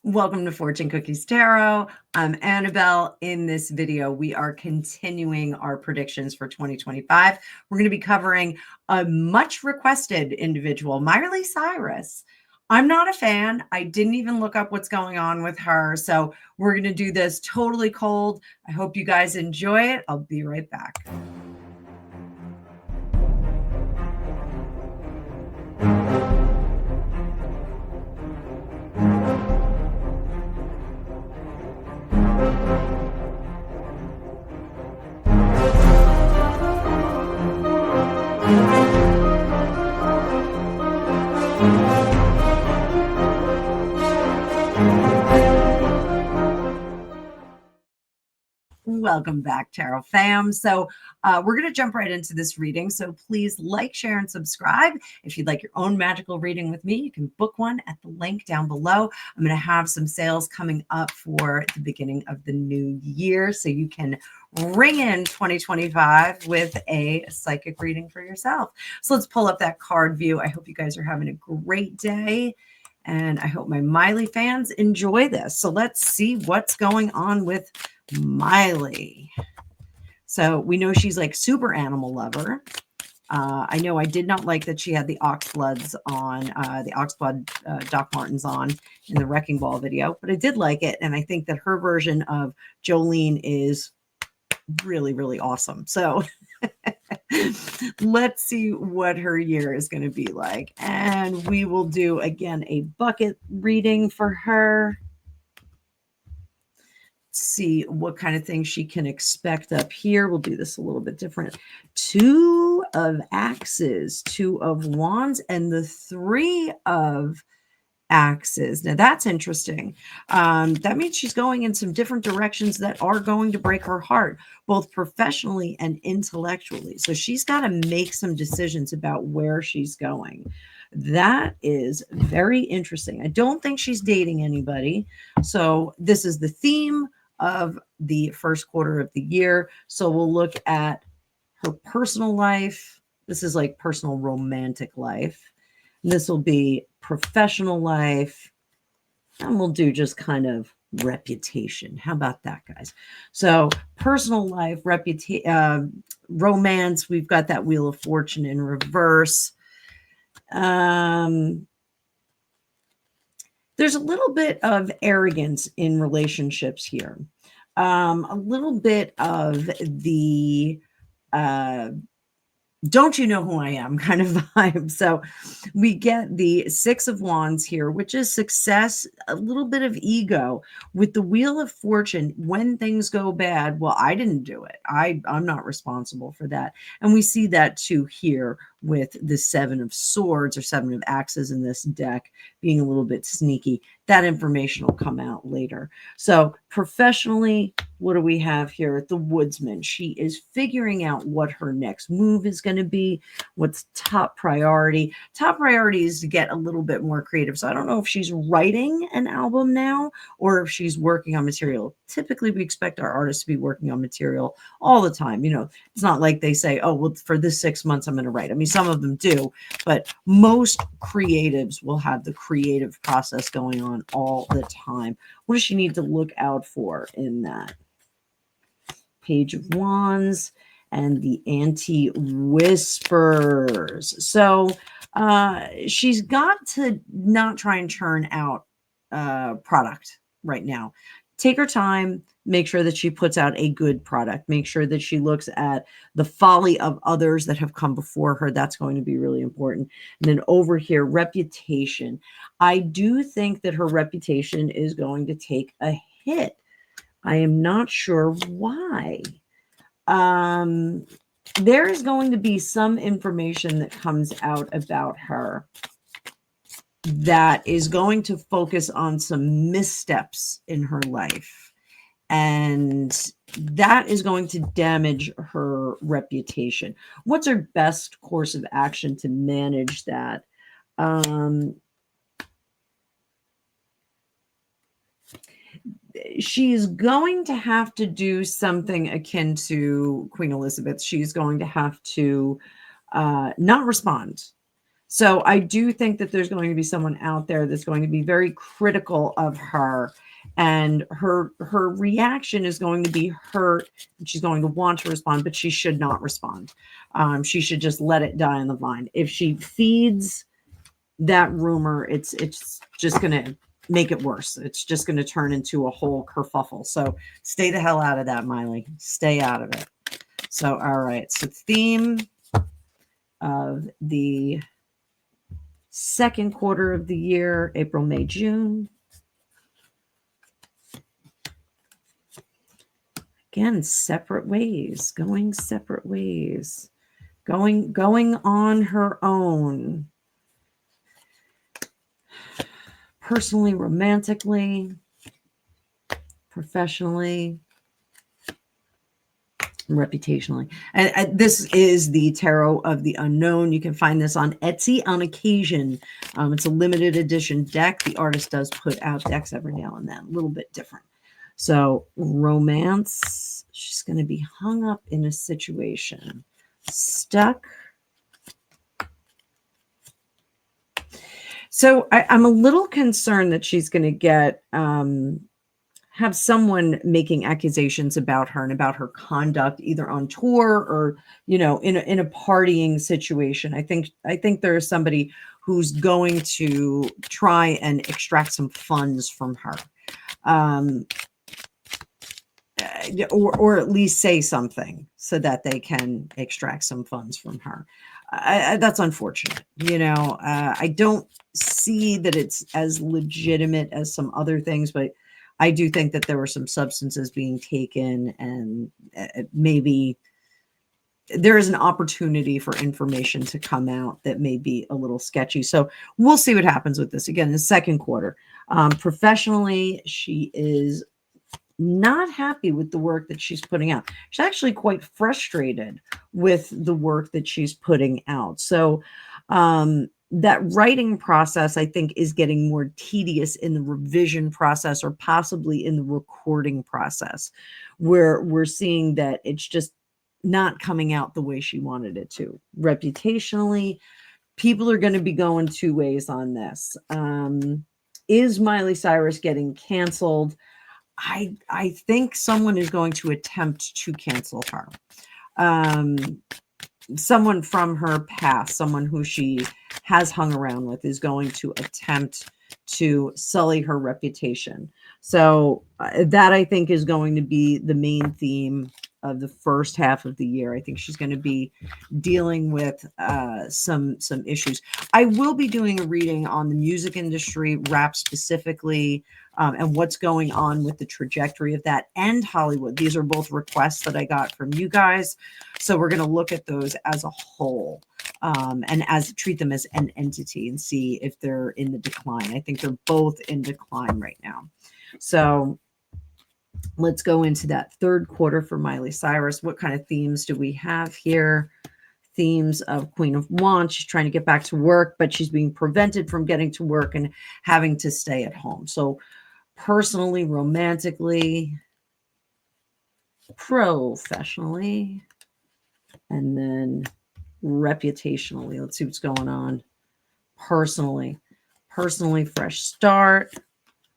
Welcome to Fortune Cookies Tarot. I'm Annabelle. In this video, we are continuing our predictions for 2025. We're going to be covering a much requested individual, Miley Cyrus. I'm not a fan. I didn't even look up what's going on with her. So we're going to do this totally cold. I hope you guys enjoy it. I'll be right back. Welcome back, Tarot fam. So we're going to jump right into this reading. So please like, share, and subscribe. If you'd like your own magical reading with me, you can book one at the link down below. I'm going to have some sales coming up for the beginning of the new year, so you can ring in 2025 with a psychic reading for yourself. So let's pull up that card view. I hope you guys are having a great day. And I hope my Miley fans enjoy this. So let's see what's going on with Miley. So we know she's like super animal lover. I know I did not like that she had the oxbloods on, the oxblood Doc Martens on in the Wrecking Ball video, but I did like it. And I think that her version of Jolene is really, really awesome. So let's see what her year is going to be like. And we will do, again, a bucket reading for her. See what kind of things she can expect up here. We'll do this a little bit different. 2 of Axes, 2 of Wands, and the 3 of Axes. Now that's interesting. That means she's going in some different directions that are going to break her heart, both professionally and intellectually. So she's got to make some decisions about where she's going. That is very interesting. I don't think she's dating anybody. So this is the theme of the first quarter of the year. So we'll look at her personal life. This is like personal romantic life. This will be professional life. And we'll do just kind of reputation. How about that, guys? So personal life, romance. We've got that Wheel of Fortune in reverse. There's a little bit of arrogance in relationships here. A little bit of the don't you know who I am kind of vibe. So we get the 6 of Wands here, which is success, a little bit of ego. With the Wheel of Fortune, when things go bad, well, I didn't do it. I'm not responsible for that. And we see that too here with the 7 of Swords or 7 of Axes in this deck being a little bit sneaky. That information will come out later. So professionally, what do we have here? The Woodsman. She is figuring out what her next move is going to be, what's top priority. Top priority is to get a little bit more creative. So I don't know if she's writing an album now or if she's working on material. Typically, we expect our artists to be working on material all the time. You know, it's not like they say, oh, well, for this 6 months, I'm going to write. I mean, some of them do, but most creatives will have the creative process going on all the time. What does she need to look out for in that? Page of Wands and the Anti-Whispers. So she's got to not try and churn out product right now. Take her time, make sure that she puts out a good product, make sure that she looks at the folly of others that have come before her. That's going to be really important. And then over here, reputation. I do think that her reputation is going to take a hit. I am not sure why. There is going to be some information that comes out about her that is going to focus on some missteps in her life. And that is going to damage her reputation. What's her best course of action to manage that? She's going to have to do something akin to Queen Elizabeth. She's going to have to not respond. So I do think that there's going to be someone out there that's going to be very critical of her, and her reaction is going to be hurt. She's going to want to respond, but she should not respond. She should just let it die on the vine. If she feeds that rumor, it's just going to make it worse. It's just going to turn into a whole kerfuffle. So stay the hell out of that, Miley. Stay out of it. So, all right. So theme of the second quarter of the year, April, May, June. Again, separate ways, going separate ways, going on her own. Personally, romantically, professionally, reputationally. And this is the Tarot of the Unknown. You can find this on Etsy on occasion. It's a limited edition deck. The artist does put out decks every now and then, a little bit different. So romance, she's going to be hung up in a situation, stuck. So I'm a little concerned that she's going to get have someone making accusations about her and about her conduct, either on tour or, in a partying situation. I think there is somebody who's going to try and extract some funds from her, or at least say something so that they can extract some funds from her. That's unfortunate. I don't see that it's as legitimate as some other things, but I do think that there were some substances being taken, and maybe there is an opportunity for information to come out that may be a little sketchy. So we'll see what happens with this. Again, the second quarter. Professionally, she is not happy with the work that she's putting out. She's actually quite frustrated with the work that she's putting out. So that writing process, I think, is getting more tedious in the revision process, or possibly in the recording process, where we're seeing that it's just not coming out the way she wanted it to. Reputationally, people are going to be going two ways on this. Is Miley Cyrus getting canceled? I think someone is going to attempt to cancel her. Someone from her past, someone who she has hung around with, is going to attempt to sully her reputation. So that, I think, is going to be the main theme of the first half of the year. I think she's going to be dealing with some issues. I will be doing a reading on the music industry, rap specifically, and what's going on with the trajectory of that, and Hollywood. These are both requests that I got from you guys. So we're going to look at those as a whole, and treat them as an entity, and see if they're in the decline. I think they're both in decline right now. So let's go into that third quarter for Miley Cyrus. What kind of themes do we have here? Themes of Queen of Wands. She's trying to get back to work, but she's being prevented from getting to work and having to stay at home. So personally, romantically, professionally, and then reputationally. Let's see what's going on. Personally, fresh start,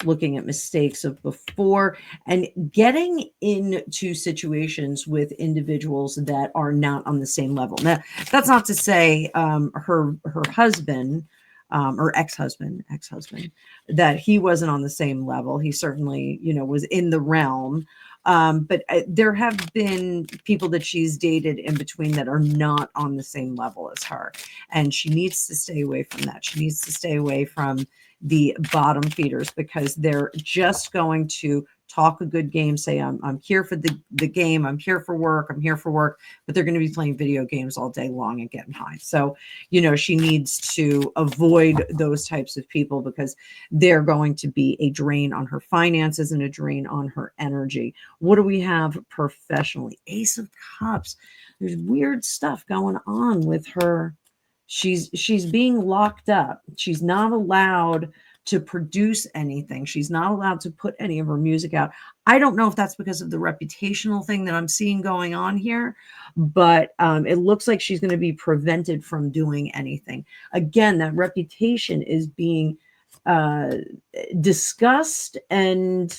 looking at mistakes of before, and getting into situations with individuals that are not on the same level. Now, that's not to say her husband, or ex-husband, that he wasn't on the same level. He certainly, was in the realm. But there have been people that she's dated in between that are not on the same level as her. And she needs to stay away from that. She needs to stay away from the bottom feeders, because they're just going to talk a good game, say, I'm here for the game, I'm here for work, but they're going to be playing video games all day long and getting high. So, she needs to avoid those types of people, because they're going to be a drain on her finances and a drain on her energy. What do we have professionally? Ace of Cups. There's weird stuff going on with her. She's being locked up. She's not allowed to produce anything. She's not allowed to put any of her music out. I don't know if that's because of the reputational thing that I'm seeing going on here, but it looks like she's going to be prevented from doing anything. Again, that reputation is being discussed and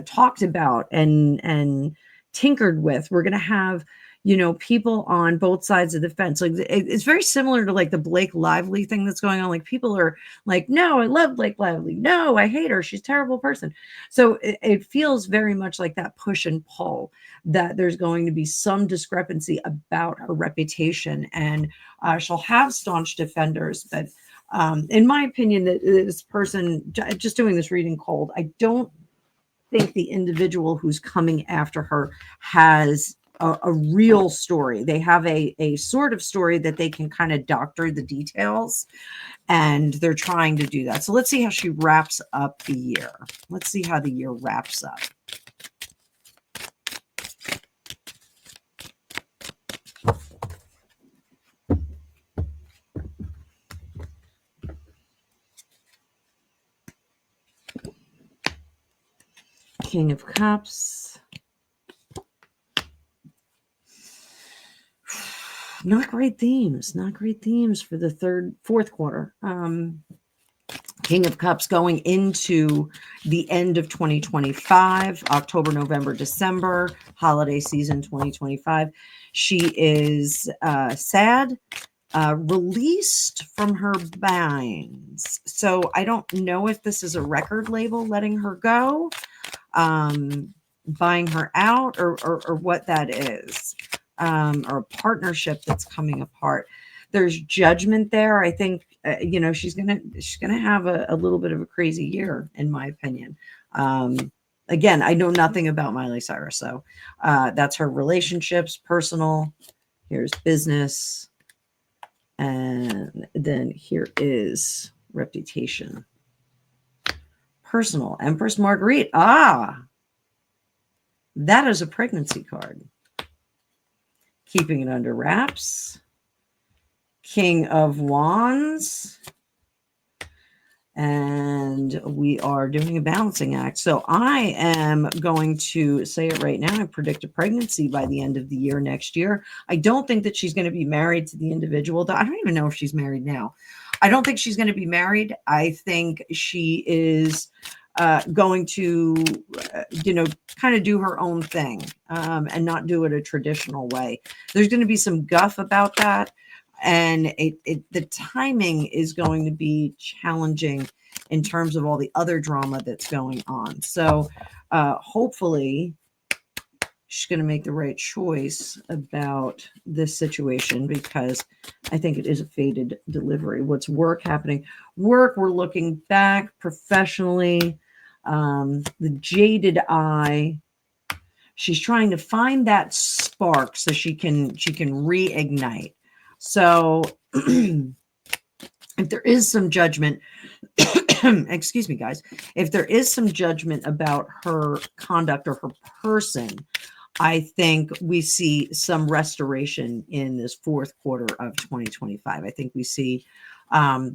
talked about and tinkered with. We're going to have, you know, people on both sides of the fence. Like it's very similar to like the Blake Lively thing that's going on. Like people are like, no, I love Blake Lively. No, I hate her. She's a terrible person. So it feels very much like that push and pull, that there's going to be some discrepancy about her reputation, and she'll have staunch defenders. But in my opinion, that this person, just doing this reading cold, I don't think the individual who's coming after her has a real story. They have a sort of story that they can kind of doctor the details, and they're trying to do that. So let's see how she wraps up the year. Let's see how the year wraps up. King of Cups. Not great themes. Not great themes for the fourth quarter. King of Cups going into the end of 2025, October, November, December, holiday season 2025. She is sad, released from her binds. So I don't know if this is a record label letting her go, buying her out, or what that is, or a partnership that's coming apart. There's judgment there. I think, you know, she's gonna have a little bit of a crazy year, in my opinion. Again, I know nothing about Miley Cyrus, so that's her relationships, personal. Here's business, and then here is reputation. Personal, Empress Marguerite. Ah, that is a pregnancy card. Keeping it under wraps. King of Wands. And we are doing a balancing act. So I am going to say it right now. I predict a pregnancy by the end of the year next year. I don't think that she's going to be married to the individual. I don't even know if she's married now. I don't think she's going to be married. I think she is going to, you know, kind of do her own thing, and not do it a traditional way. There's going to be some guff about that. And the timing is going to be challenging in terms of all the other drama that's going on. So hopefully she's going to make the right choice about this situation, because I think it is a fated delivery. What's work happening? Work, we're looking back professionally. The jaded eye. She's trying to find that spark so she can reignite. So if there is some judgment, excuse me, guys, if there is some judgment about her conduct or her person, I think we see some restoration in this fourth quarter of 2025. I think we see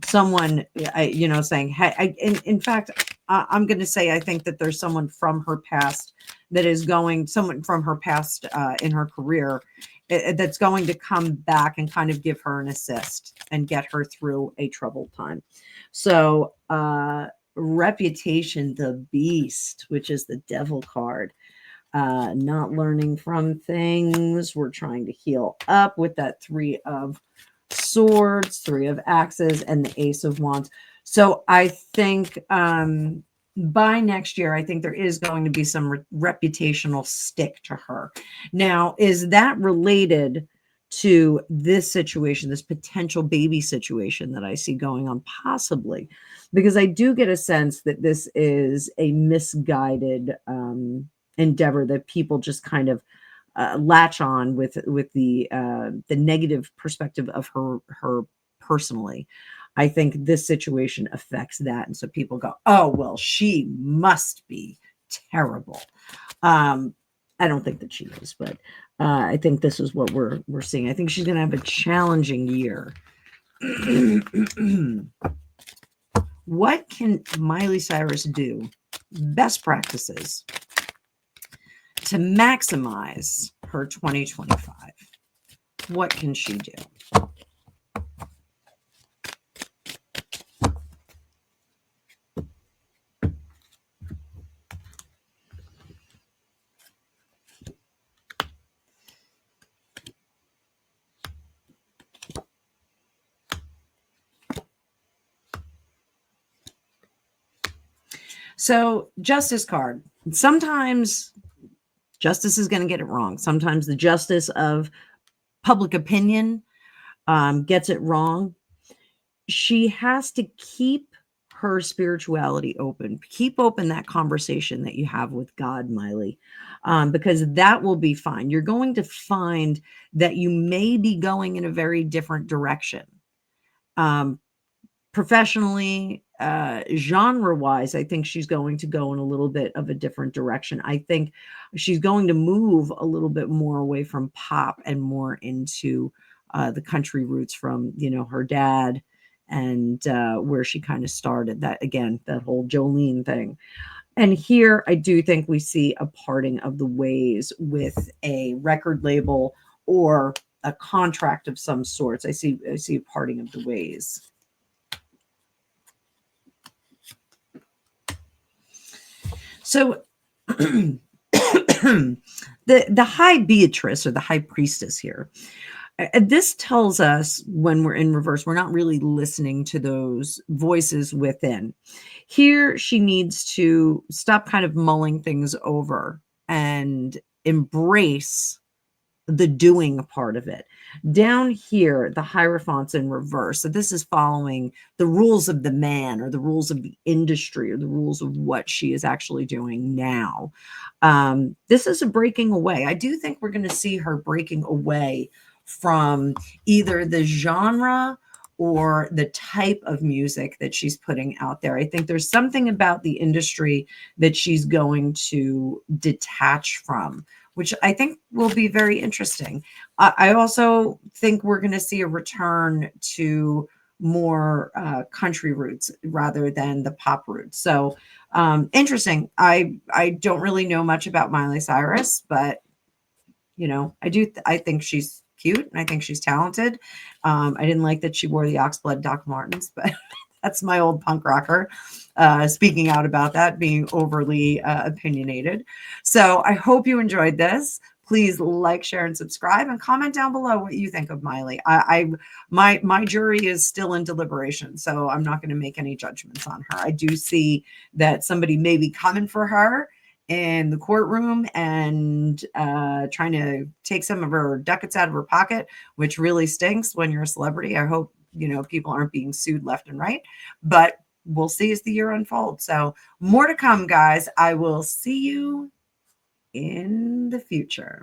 someone, you know, saying, hey, in fact, I'm going to say, I think that there's someone from her past that is someone from her past in her career that's going to come back and kind of give her an assist and get her through a troubled time. So reputation, the beast, which is the devil card, not learning from things. We're trying to heal up with that 3 of Swords, 3 of Axes, and the Ace of Wands. So I think by next year, I think there is going to be some reputational stick to her. Now, is that related to this situation, this potential baby situation that I see going on? Possibly, because I do get a sense that this is a misguided endeavor that people just kind of latch on with the negative perspective of her personally. I think this situation affects that. And so people go, oh, well, she must be terrible. I don't think that she is, but I think this is what we're seeing. I think she's going to have a challenging year. What can Miley Cyrus do? Best practices to maximize her 2025. What can she do? So, justice card. Sometimes justice is going to get it wrong. Sometimes the justice of public opinion gets it wrong. She has to keep her spirituality open. Keep open that conversation that you have with God, Miley, because that will be fine. You're going to find that you may be going in a very different direction. Professionally, genre wise, I think she's going to go in a little bit of a different direction. I think she's going to move a little bit more away from pop and more into the country roots from, her dad and where she kind of started that, again, that whole Jolene thing. And here I do think we see a parting of the ways with a record label or a contract of some sorts. I see a parting of the ways. So the high Beatrice or the high priestess here, this tells us when we're in reverse, we're not really listening to those voices within. Here, she needs to stop kind of mulling things over and embrace the doing part of it. Down here, the Hierophant's in reverse. So this is following the rules of the man or the rules of the industry or the rules of what she is actually doing now. This is a breaking away. I do think we're going to see her breaking away from either the genre or the type of music that she's putting out there. I think there's something about the industry that she's going to detach from, which I think will be very interesting. I also think we're going to see a return to more country roots rather than the pop roots. So interesting. I don't really know much about Miley Cyrus, but I think she's cute and I think she's talented. I didn't like that she wore the oxblood Doc Martens, but that's my old punk rocker speaking out about that, being overly opinionated. So I hope you enjoyed this. Please like, share, and subscribe, and comment down below what you think of Miley. My jury is still in deliberation, so I'm not going to make any judgments on her. I do see that somebody may be coming for her in the courtroom and trying to take some of her ducats out of her pocket, which really stinks when you're a celebrity. I hope people aren't being sued left and right, but we'll see as the year unfolds. So more to come, guys. I will see you in the future.